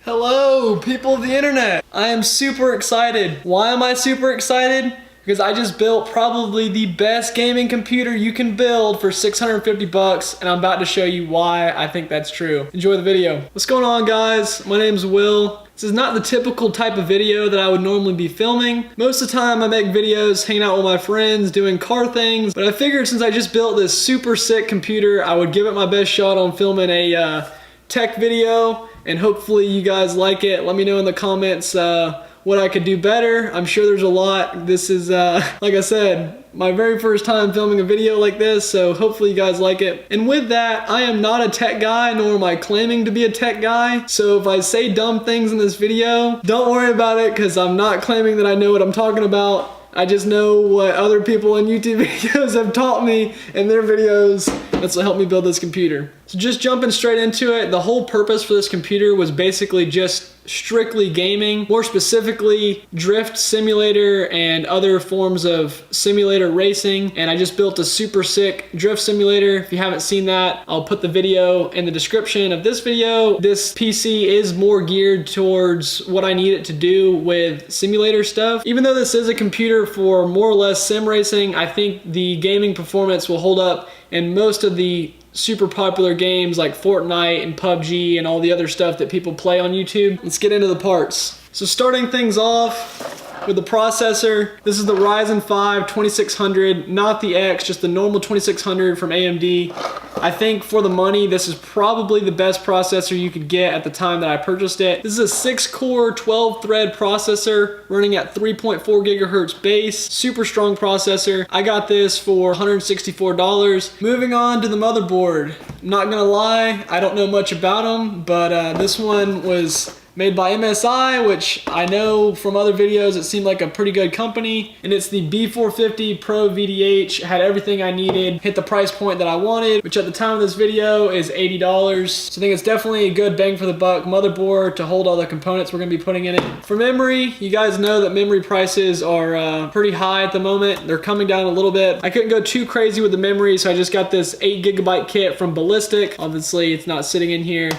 Hello, people of the internet. I am super excited. Why am I super excited? Because I just built probably the best gaming computer you can build for 650 bucks, and I'm about to show you why I think that's true. Enjoy the video. What's going on, guys? My name's Will. This is not the typical type of video that I would normally be filming. Most of the time I make videos hanging out with my friends, doing car things, but I figured since I just built this super sick computer, I would give it my best shot on filming a tech video, and hopefully you guys like it. Let me know in the comments what I could do better. I'm sure there's a lot. This is, like I said, my very first time filming a video like this, so hopefully you guys like it. And with that, I am not a tech guy, nor am I claiming to be a tech guy. So if I say dumb things in this video, don't worry about it, because I'm not claiming that I know what I'm talking about. I just know what other people in YouTube videos have taught me in their videos. That's what helped me build this computer. So just jumping straight into it, the whole purpose for this computer was basically just strictly gaming, more specifically drift simulator and other forms of simulator racing. And I just built a super sick drift simulator. If you haven't seen that, I'll put the video in the description of this video. This PC is more geared towards what I need it to do with simulator stuff. Even though this is a computer for more or less sim racing, I think the gaming performance will hold up in most of the super popular games like Fortnite and PUBG and all the other stuff that people play on YouTube. Let's get into the parts. So starting things off with the processor, this is the Ryzen 5 2600, not the X, just the normal 2600 from AMD. I think for the money, this is probably the best processor you could get at the time that I purchased it. This is a 6-core, 12-thread processor running at 3.4 gigahertz base. Super strong processor. I got this for $164. Moving on to the motherboard. I'm not gonna lie, I don't know much about them, but this one was made by MSI, which I know from other videos it seemed like a pretty good company. And it's the B450 Pro VDH. Had everything I needed, hit the price point that I wanted, which at the time of this video is $80. So I think it's definitely a good bang for the buck motherboard to hold all the components we're gonna be putting in it. For memory, you guys know that memory prices are pretty high at the moment. They're coming down a little bit. I couldn't go too crazy with the memory, so I just got this 8GB kit from Ballistic. Obviously, it's not sitting in here.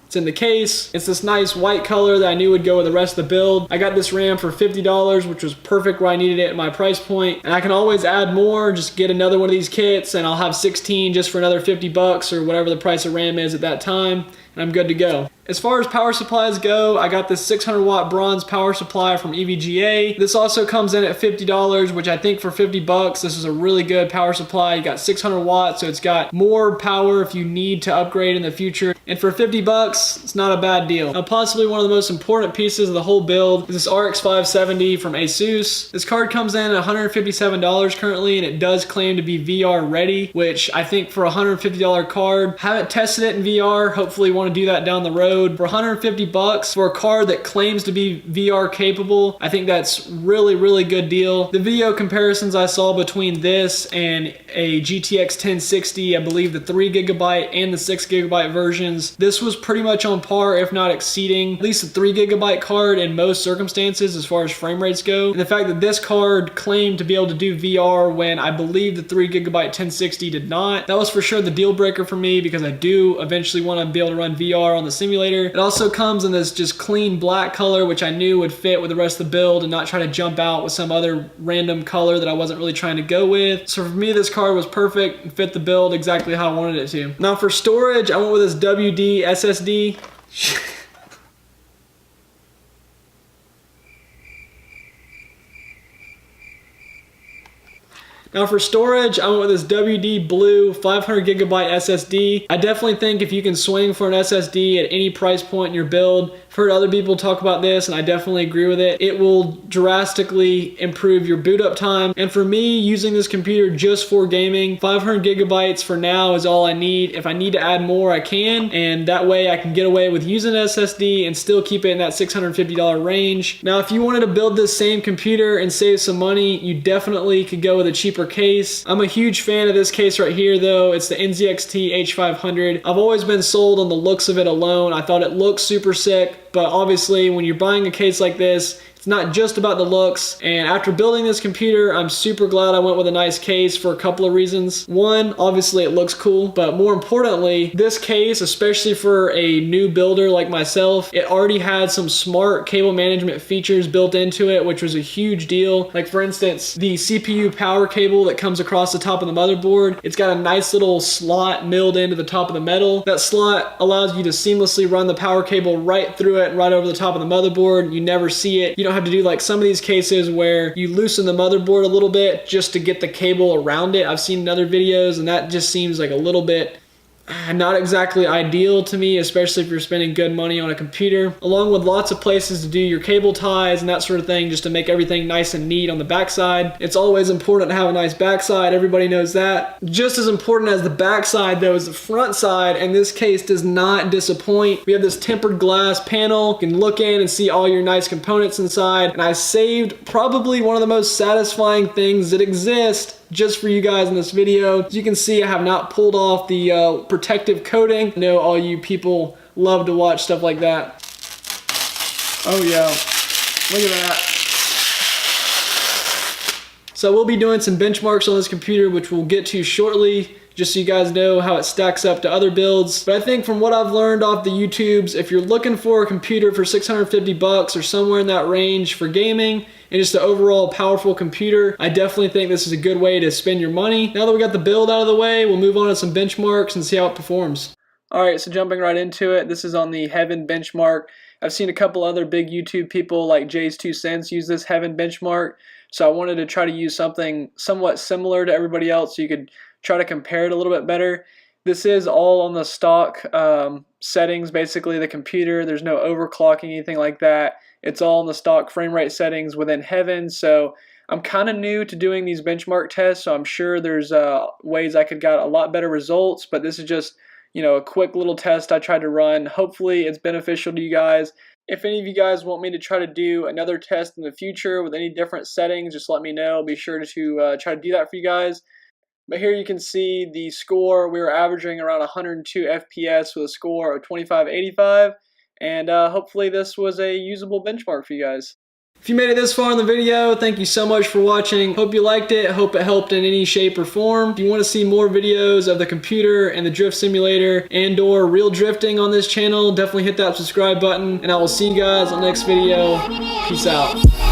It's in the case. It's this nice white color that I knew would go with the rest of the build. I got this RAM for $50, which was perfect where I needed it at my price point. And I can always add more, just get another one of these kits, and I'll have 16 just for another 50 bucks or whatever the price of RAM is at that time, and I'm good to go. As far as power supplies go, I got this 600 watt bronze power supply from EVGA. This also comes in at $50, which I think for 50 bucks, this is a really good power supply. You got 600 watts, so it's got more power if you need to upgrade in the future. And for 50 bucks, it's not a bad deal. Now, possibly one of the most important pieces of the whole build is this RX 570 from ASUS. This card comes in at $157 currently, and it does claim to be VR ready, which I think for a $150 card, haven't tested it in VR, hopefully want to do that down the road. For 150 bucks for a card that claims to be VR capable, I think that's really good deal. The video comparisons I saw between this and a GTX 1060, I believe the 3GB and the 6GB versions, this was pretty much on par, if not exceeding at least a 3GB card in most circumstances as far as frame rates go. And the fact that this card claimed to be able to do VR when I believe the 3GB 1060 did not, that was for sure the deal breaker for me, because I do eventually want to be able to run VR on the simulator. It also comes in this just clean black color, which I knew would fit with the rest of the build and not try to jump out with some other random color that I wasn't really trying to go with. So for me, this card was perfect and fit the build exactly how I wanted it to. Now for storage, I went with this WD SSD. Now for storage, I went with this WD Blue 500GB SSD. I definitely think if you can swing for an SSD at any price point in your build, I've heard other people talk about this and I definitely agree with it. It will drastically improve your boot up time. And for me, using this computer just for gaming, 500GB for now is all I need. If I need to add more, I can. And that way I can get away with using an SSD and still keep it in that $650 range. Now, if you wanted to build this same computer and save some money, you definitely could go with a cheaper case. I'm a huge fan of this case right here though. It's the NZXT H500. I've always been sold on the looks of it alone. I thought it looked super sick, but obviously when you're buying a case like this, It's not just about the looks. And after building this computer, I'm super glad I went with a nice case for a couple of reasons. One, obviously it looks cool, but more importantly, this case, especially for a new builder like myself, it already had some smart cable management features built into it, which was a huge deal. Like for instance, the CPU power cable that comes across the top of the motherboard, it's got a nice little slot milled into the top of the metal. That slot allows you to seamlessly run the power cable right through it, right over the top of the motherboard. You never see it. You don't have to do like some of these cases where you loosen the motherboard a little bit just to get the cable around it. I've seen in other videos, and that just seems like a little bit not exactly ideal to me, especially if you're spending good money on a computer, along with lots of places to do your cable ties and that sort of thing, just to make everything nice and neat on the backside. It's always important to have a nice backside. Everybody knows that. Just as important as the backside though is the front side, and this case does not disappoint. We have this tempered glass panel. You can look in and see all your nice components inside, and I saved probably one of the most satisfying things that exist just for you guys in this video. As you can see, I have not pulled off the protective coating. I know all you people love to watch stuff like that. Oh yeah, look at that. So we'll be doing some benchmarks on this computer, which we'll get to shortly, just so you guys know how it stacks up to other builds. But I think from what I've learned off the YouTubes, if you're looking for a computer for 650 bucks or somewhere in that range for gaming, and just an overall powerful computer, I definitely think this is a good way to spend your money. Now that we got the build out of the way, we'll move on to some benchmarks and see how it performs. All right, so jumping right into it, this is on the Heaven benchmark. I've seen a couple other big YouTube people like Jay's 2 Cents use this Heaven benchmark, so I wanted to try to use something somewhat similar to everybody else so you could try to compare it a little bit better. This is all on the stock settings, basically the computer. There's no overclocking, anything like that. It's all in the stock frame rate settings within Heaven. So I'm kind of new to doing these benchmark tests, so I'm sure there's ways I could get a lot better results, but this is just, you know, a quick little test I tried to run. Hopefully it's beneficial to you guys. If any of you guys want me to try to do another test in the future with any different settings, just let me know. I'll be sure to try to do that for you guys. But here you can see the score. We were averaging around 102 FPS with a score of 2585. And hopefully this was a usable benchmark for you guys. If you made it this far in the video, thank you so much for watching. Hope you liked it. Hope it helped in any shape or form. If you want to see more videos of the computer and the drift simulator and or real drifting on this channel, definitely hit that subscribe button. And I will see you guys on the next video. Peace out.